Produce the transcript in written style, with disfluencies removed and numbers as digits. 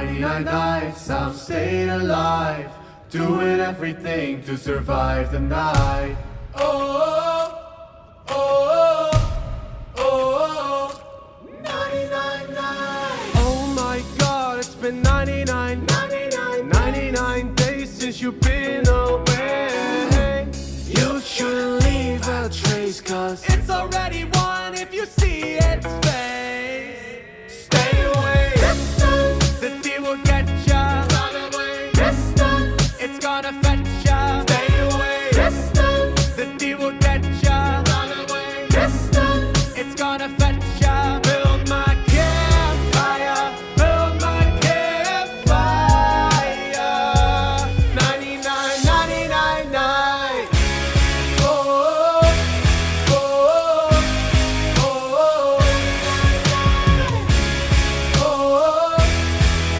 99 nights I've stayed alive, doing everything to survive the night. Oh, oh, oh, oh, 99 nights. Oh my God, it's been 99 days since you've been